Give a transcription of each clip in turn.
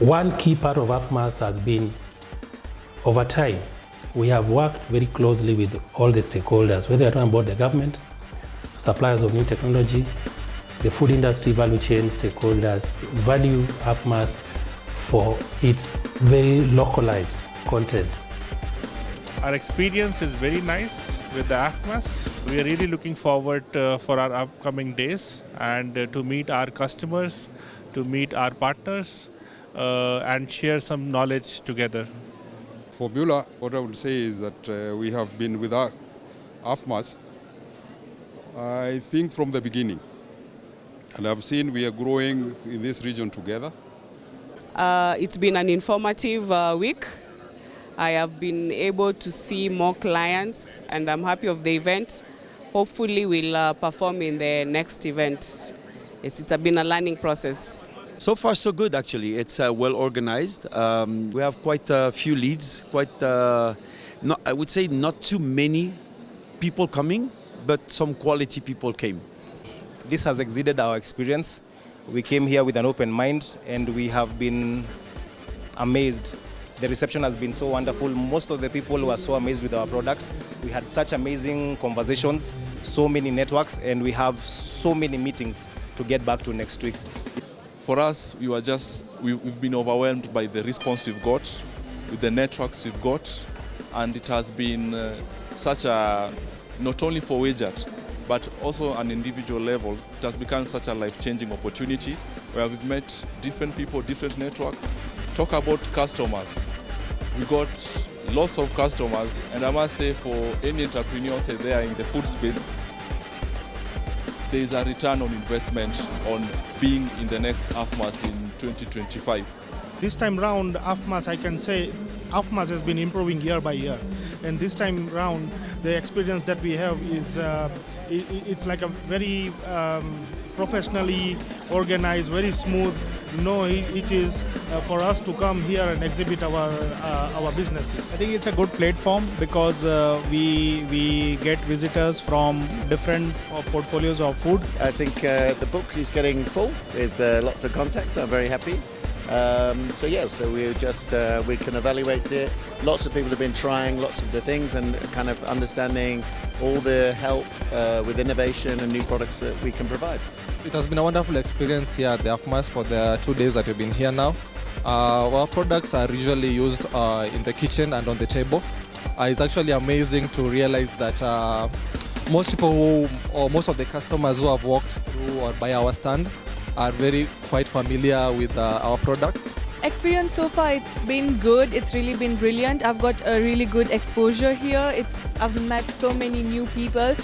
One key part of AFMASS has been, over time, we have worked very closely with all the stakeholders, whether you're talking about the government, suppliers of new technology, the food industry value chain stakeholders value AFMASS for its very localized content. Our experience is very nice with the AFMASS. We are really looking forward for our upcoming days and to meet our customers, to meet our partners and share some knowledge together. For Beulah, what I would say is that we have been with our AFMASS, I think from the beginning. And I've seen we are growing in this region together. It's been an informative week. I have been able to see more clients and I'm happy of the event. Hopefully we'll perform in the next event. It's been a learning process. So far so good actually. It's well organized. We have quite a few leads, I would say not too many people coming, but some quality people came. This has exceeded our experience. We came here with an open mind and we have been amazed. The reception has been so wonderful. Most of the people were so amazed with our products. We had such amazing conversations, so many networks, and we have so many meetings to get back to next week. For us, we've been overwhelmed by the response we've got, with the networks we've got, and it has been such a, not only for Wejat, but also on an individual level, it has become such a life-changing opportunity where we've met different people, different networks. Talk about customers. We got lots of customers, and I must say for any entrepreneurs there in the food space, there is a return on investment on being in the next AFMASS in 2025. This time round, AFMASS, I can say, AFMASS has been improving year by year. And this time round, the experience that we have is, it's like a very professionally organized, very smooth. It is for us to come here and exhibit our businesses. I think it's a good platform because we get visitors from different portfolios of food. I think the book is getting full with lots of contacts. I'm very happy. So we can evaluate it. Lots of people have been trying lots of the things and kind of understanding all the help with innovation and new products that we can provide. It has been a wonderful experience here at the AFMASS for the 2 days that we've been here now. Our products are usually used in the kitchen and on the table. It's actually amazing to realize that most of the customers who have walked through or by our stand are quite familiar with our products. Experience so far, it's been good. It's really been brilliant. I've got a really good exposure here. I've met so many new people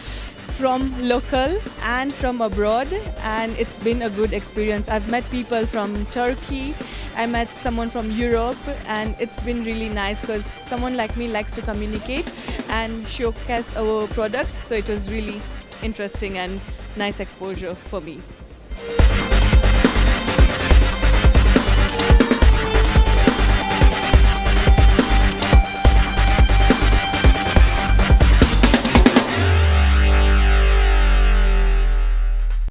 from local and from abroad, and it's been a good experience. I've met people from Turkey, I met someone from Europe, and it's been really nice because someone like me likes to communicate and showcase our products, so it was really interesting and nice exposure for me.